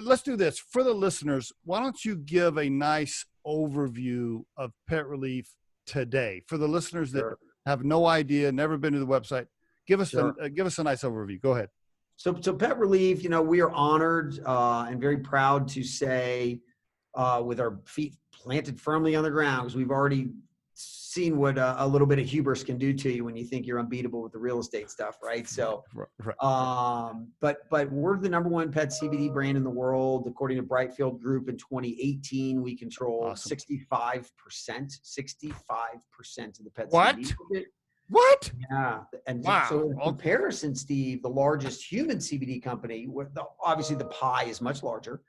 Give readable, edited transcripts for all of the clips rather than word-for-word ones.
let's do this for the listeners. Why don't you give a nice overview of Pet Relief today for the listeners that Sure. have no idea, never been to the website? Give us Sure. give us a nice overview. Go ahead. So Pet Relief, we are honored and very proud to say, with our feet planted firmly on the ground, because we've already seen what a little bit of hubris can do to you when you think you're unbeatable with the real estate stuff, right? So, Right. but we're the #1 pet CBD brand in the world. According to Brightfield Group in 2018, we controlled Awesome. 65% of the pet What? CBD market. What? Yeah. And Wow. so in comparison, Steve, the largest human CBD company, obviously the pie is much larger,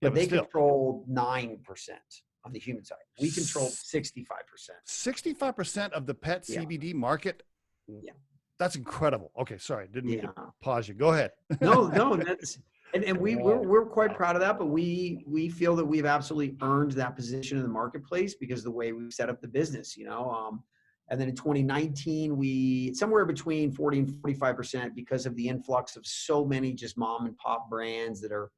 but they controlled 9% on the human side. We controlled 65%. 65% of the pet CBD market? Yeah. That's incredible. Okay, sorry. Didn't mean to pause you. Go ahead. No, that's and we're quite proud of that, but we feel that we've absolutely earned that position in the marketplace because of the way we've set up the business, And then in 2019, we somewhere between 40 and 45% because of the influx of so many just mom and pop brands that are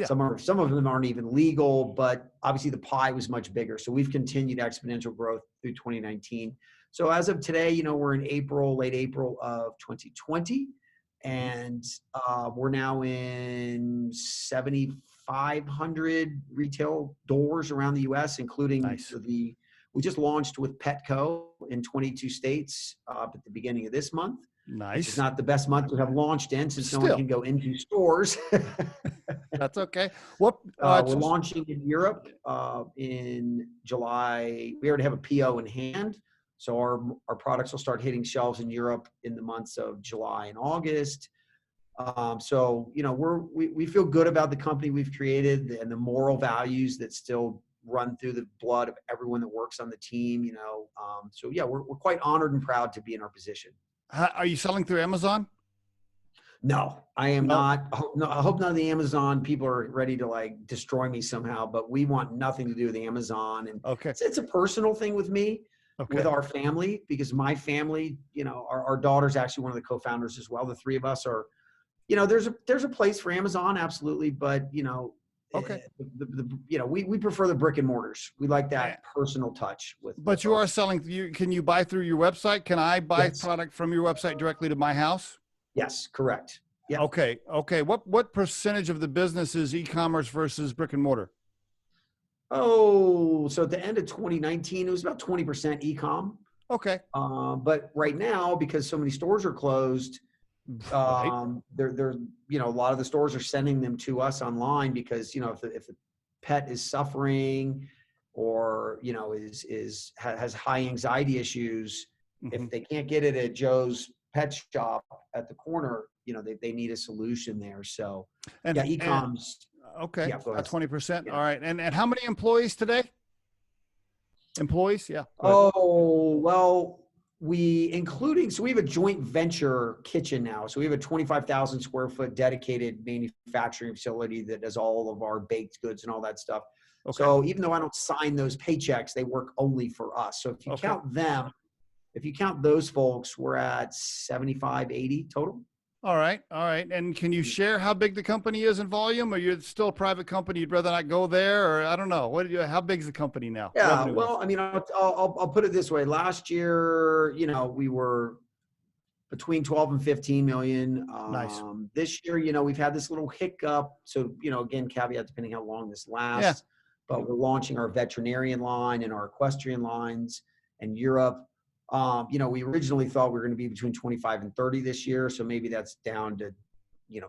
some of them aren't even legal, but obviously the pie was much bigger. So we've continued exponential growth through 2019. So as of today, we're in late April of 2020, and we're now in 7,500 retail doors around the U.S., including we just launched with Petco in 22 states at the beginning of this month. Nice. It's not the best month to have launched in since no one can go into stores. That's okay. We're launching in Europe in July. We already have a PO in hand. So our products will start hitting shelves in Europe in the months of July and August. We feel good about the company we've created and the moral values that still run through the blood of everyone that works on the team, we're quite honored and proud to be in our position. Are you selling through Amazon? No, I am not. I hope none of the Amazon people are ready to destroy me somehow, but we want nothing to do with Amazon. And it's a personal thing with me, with our family, because my family, our daughter's actually one of the co-founders as well. The three of us are, there's a place for Amazon. Absolutely. But, we prefer the brick and mortars. We like that personal touch with. But you are selling. Can you buy through your website? Can I buy product from your website directly to my house? Yes, correct. Yeah. Okay. What percentage of the business is e-commerce versus brick and mortar? Oh, so at the end of 2019, it was about 20% e-com. Okay. But right now, because so many stores are closed, they're a lot of the stores are sending them to us online because if the pet is suffering or has high anxiety issues, if they can't get it at Joe's pet shop at the corner, they need a solution there. So e-com's okay, about 20%. All right, and how many employees today? Employees, yeah. Oh well. We have a joint venture kitchen now. So we have a 25,000 square foot dedicated manufacturing facility that does all of our baked goods and all that stuff. Okay. So even though I don't sign those paychecks, they work only for us. So if you count them, if you count those folks, we're at 75, 80 total. All right. And can you share how big the company is in volume, or you're still a private company? You'd rather not go there, or I don't know. How big is the company now? Yeah. Well, I mean, I'll put it this way. Last year, we were between 12 and 15 million. Nice. This year, we've had this little hiccup. So, again, caveat depending how long this lasts. Yeah. But we're launching our veterinarian line and our equestrian lines in Europe. We originally thought we were going to be between 25 and 30 this year. So maybe that's down to,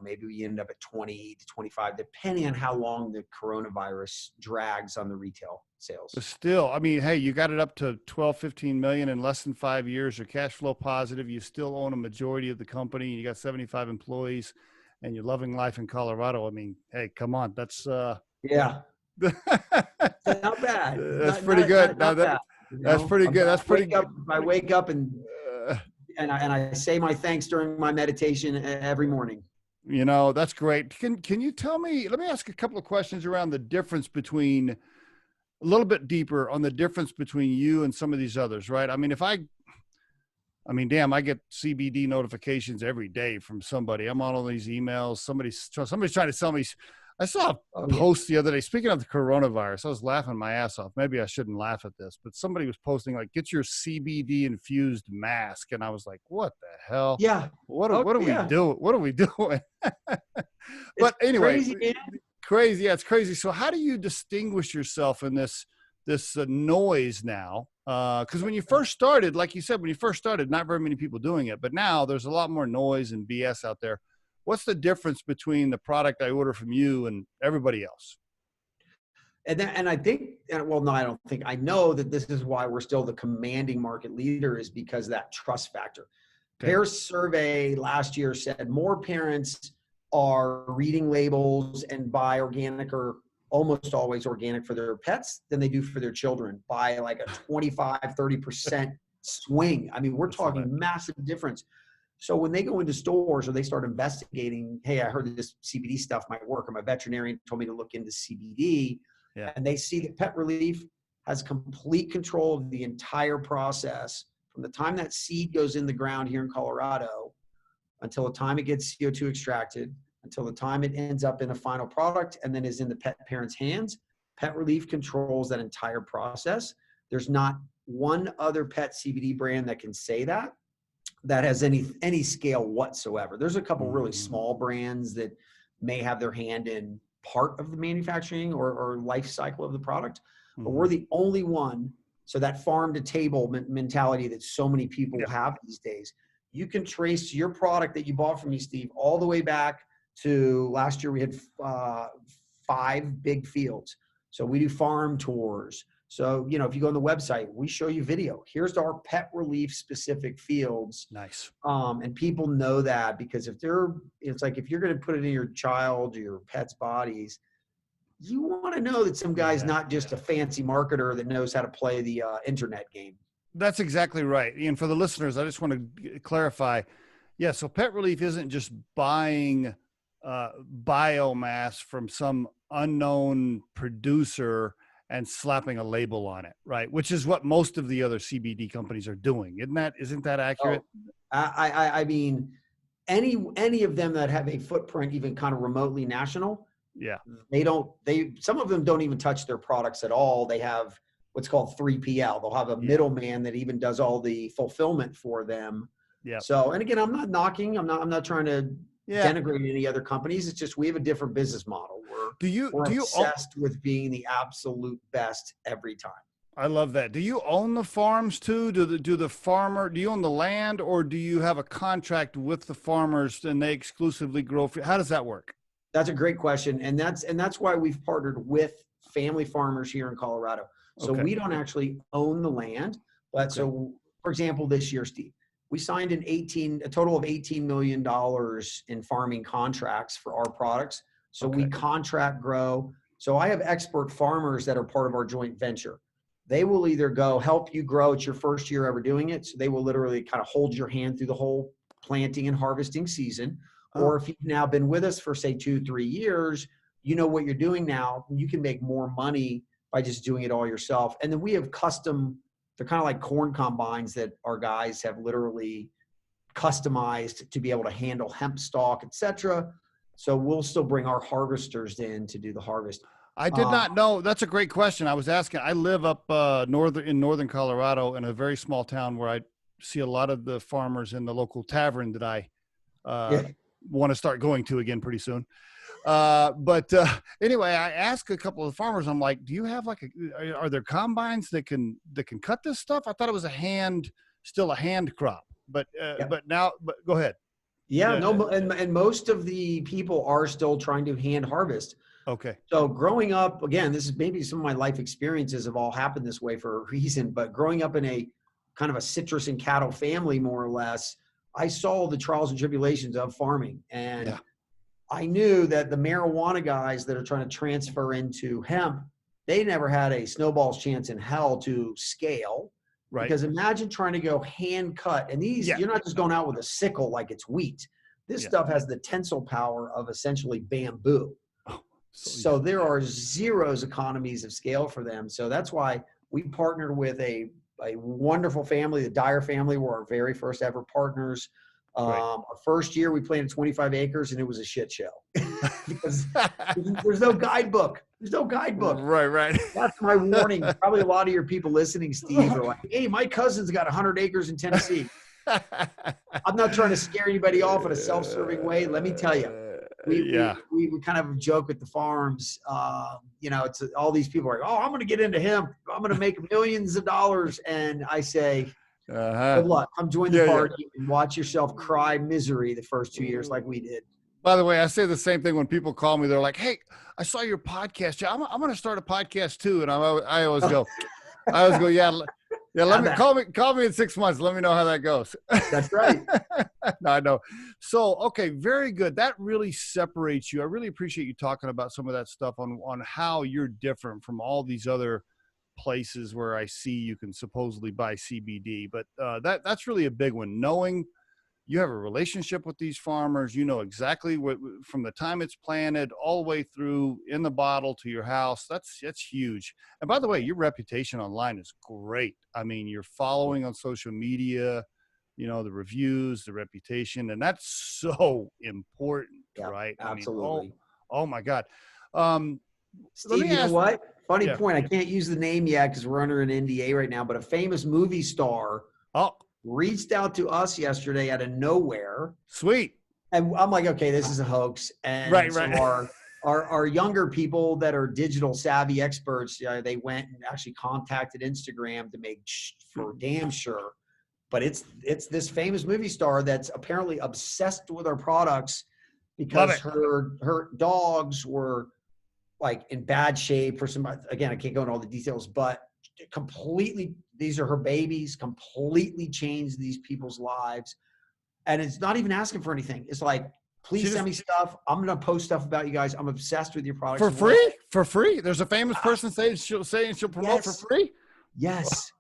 maybe we end up at 20 to 25, depending on how long the coronavirus drags on the retail sales. But still, I mean, hey, you got it up to 12, 15 million in less than 5 years. You're cash flow positive. You still own a majority of the company. You got 75 employees and you're loving life in Colorado. I mean, hey, come on. That's, yeah. Not bad. That's pretty good. Not bad. That's pretty good. That's pretty good. I wake up and I say my thanks during my meditation every morning. That's great. Can you tell me, let me ask a couple of questions around the difference between, a little bit deeper on the difference between you and some of these others, right? I mean, I get CBD notifications every day from somebody. I'm on all these emails. Somebody's trying to sell me I saw a Oh yeah. post the other day. Speaking of the coronavirus, I was laughing my ass off. Maybe I shouldn't laugh at this, but somebody was posting like, "Get your CBD infused mask," and I was like, "What the hell? Yeah. Oh What are we yeah. doing? What are we doing?" It's But anyway, crazy, man. crazy. Yeah, it's crazy. So, how do you distinguish yourself in this noise now? Because when you first started, like you said, when you first started, not very many people doing it, but now there's a lot more noise and BS out there. What's the difference between the product I order from you and everybody else? And I think, well, no, I don't think, I know that this is why we're still the commanding market leader, is because of that trust factor. Okay. Their survey last year said more parents are reading labels and buy organic, or almost always organic, for their pets than they do for their children, by like a 25-30% swing. I mean, we're That's not talking bad. massive difference. So when they go into stores or they start investigating, hey, I heard this CBD stuff might work, or my veterinarian told me to look into CBD, Yeah. and they see that Pet Relief has complete control of the entire process from the time that seed goes in the ground here in Colorado until the time it gets CO2 extracted, until the time it ends up in a final product and then is in the pet parent's hands. Pet Relief controls that entire process. There's not one other pet CBD brand that can say that has any scale whatsoever. There's a couple really small brands that may have their hand in part of the manufacturing or life cycle of the product, but we're the only one. So that farm to table mentality that so many people have these days, you can trace your product that you bought from me, Steve, all the way back to last year. We had 5 big fields. So we do farm tours. So, you know, if you go on the website, we show you video. Here's our Pet Relief specific fields. Nice. And people know that, because it's like, if you're going to put it in your child or your pet's bodies, you want to know that some guy's not just a fancy marketer that knows how to play the internet game. That's exactly right. And for the listeners, I just want to clarify. Yeah. So Pet Relief isn't just buying biomass from some unknown producer and slapping a label on it, right? Which is what most of the other CBD companies are doing. Isn't that accurate? Oh, I mean, any of them that have a footprint, even kind of remotely national, some of them don't even touch their products at all. They have what's called 3PL. They'll have a middleman that even does all the fulfillment for them. Yeah. So, and again, I'm not knocking, I'm not trying to denigrate any other companies. It's just, we have a different business model. We're obsessed with being the absolute best every time. I love that. Do you own the farms too? Do you own the land, or do you have a contract with the farmers and they exclusively grow? How does that work? That's a great question. And that's why we've partnered with family farmers here in Colorado. So we don't actually own the land, but so for example, this year, Steve, we signed a total of $18 million in farming contracts for our products. So we contract grow. So I have expert farmers that are part of our joint venture. They will either go help you grow. It's your first year ever doing it. So they will literally kind of hold your hand through the whole planting and harvesting season. Or if you've now been with us for say 2-3 years, you know what you're doing now, you can make more money by just doing it all yourself. And then we have they're kind of like corn combines that our guys have literally customized to be able to handle hemp stalk, etc. So we'll still bring our harvesters in to do the harvest. I did not know. That's a great question. I was asking. I live up in northern Colorado in a very small town where I see a lot of the farmers in the local tavern that I want to start going to again pretty soon. But anyway, I asked a couple of farmers. I'm like, do you have are there combines that can cut this stuff? I thought it was still a hand crop, but go ahead. Yeah, no, and most of the people are still trying to hand harvest. Okay. So growing up, again, this is maybe some of my life experiences have all happened this way for a reason, but growing up in a kind of a citrus and cattle family, more or less, I saw the trials and tribulations of farming. And I knew that the marijuana guys that are trying to transfer into hemp, they never had a snowball's chance in hell to scale. Right. Because imagine trying to go hand cut, and you're not just going out with a sickle like it's wheat. This stuff has the tensile power of essentially bamboo. So there are zeros economies of scale for them. So that's why we partnered with a wonderful family. The Dyer family were our very first ever partners. Right. Our first year we planted 25 acres and it was a shit show because there's no guidebook. There's no guidebook. Right. That's my warning. Probably a lot of your people listening, Steve, are like, hey, my cousin's got 100 acres in Tennessee. I'm not trying to scare anybody off in a self-serving way. Let me tell you, we kind of joke with the farms. It's all these people are like, oh, I'm going to get into hemp. I'm going to make millions of dollars. And I say, good luck. Come join the party and watch yourself cry misery the first 2 years like we did. By the way, I say the same thing when people call me. They're like, hey, I saw your podcast. Yeah, I'm going to start a podcast too. And I always go, let me call me in 6 months. Let me know how that goes. That's right. No, I know. So, okay, very good. That really separates you. I really appreciate you talking about some of that stuff on how you're different from all these other places where I see you can supposedly buy CBD. But that's really a big one. Knowing you have a relationship with these farmers, you know exactly what, from the time it's planted all the way through in the bottle to your house. That's huge. And by the way, your reputation online is great. I mean, you're following on social media, the reviews, the reputation, and that's so important, right? Absolutely. I mean, oh my God. Steve, you know what? Funny point. I can't use the name yet because we're under an NDA right now, but a famous movie star reached out to us yesterday out of nowhere. Sweet. And I'm like, okay, this is a hoax. And right. Our younger people that are digital savvy experts, they went and actually contacted Instagram to make for damn sure. But it's this famous movie star that's apparently obsessed with our products because her dogs were like in bad shape for some, again, I can't go into all the details, but completely, these are her babies, completely changed these people's lives. And it's not even asking for anything. It's like, please send me stuff. I'm going to post stuff about you guys. I'm obsessed with your products. For free? For free? There's a famous person saying she'll promote for free? Yes.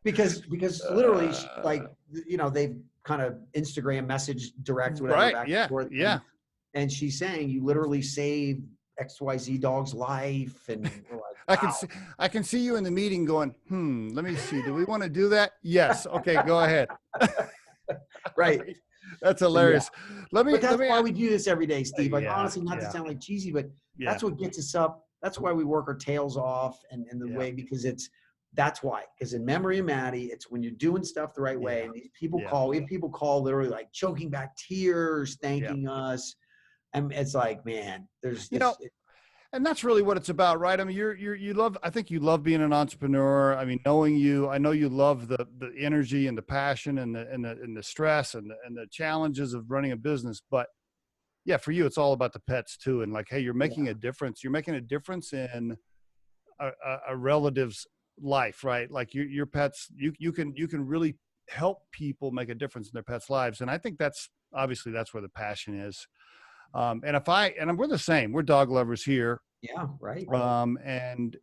because literally, they've kind of Instagram message direct, whatever, back and forth. Yeah. And she's saying you literally saved XYZ dog's life. And we're like, wow. I can see you in the meeting going, let me see. Do we want to do that? Yes. Okay, go ahead. Right. That's hilarious. Yeah. But that's why we do this every day, Steve. Like, honestly, not to sound like cheesy, but that's what gets us up. That's why we work our tails off and the way, because that's why. Because in memory of Maddie, it's when you're doing stuff the right way. And these people call, we have people call literally like choking back tears, thanking us. And it's like, man, there's, and that's really what it's about, right? I mean, I think you love being an entrepreneur. I mean, knowing you, I know you love the energy and the passion and the stress and the challenges of running a business. But yeah, for you, it's all about the pets too. And like, hey, you're making a difference. You're making a difference in a relative's life, right? Like your pets, you can really help people make a difference in their pets' lives. And I think that's where the passion is. And we're the same, we're dog lovers here. Yeah. Right. And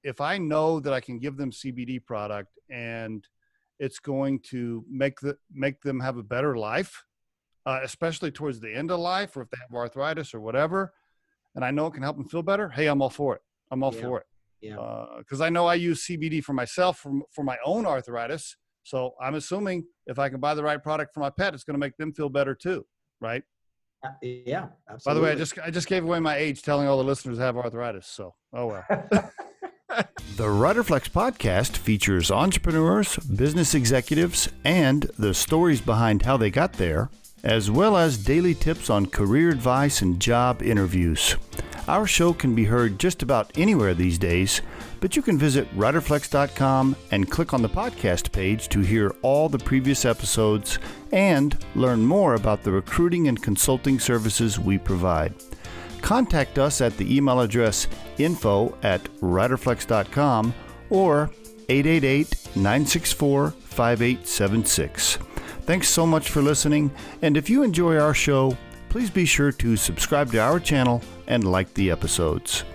if I know that I can give them CBD product and it's going to make them have a better life, especially towards the end of life, or if they have arthritis or whatever, and I know it can help them feel better, hey, I'm all for it. I'm all for it. Yeah. Because I know I use CBD for myself for my own arthritis. So I'm assuming if I can buy the right product for my pet, it's going to make them feel better too. Right. Yeah, absolutely. By the way, I just gave away my age telling all the listeners I have arthritis. So, oh well. The Riderflex podcast features entrepreneurs, business executives, and the stories behind how they got there, as well as daily tips on career advice and job interviews. Our show can be heard just about anywhere these days, but you can visit riderflex.com and click on the podcast page to hear all the previous episodes and learn more about the recruiting and consulting services we provide. Contact us at the email address info@riderflex.com or 888-964-5876. Thanks so much for listening, and if you enjoy our show, please be sure to subscribe to our channel and like the episodes.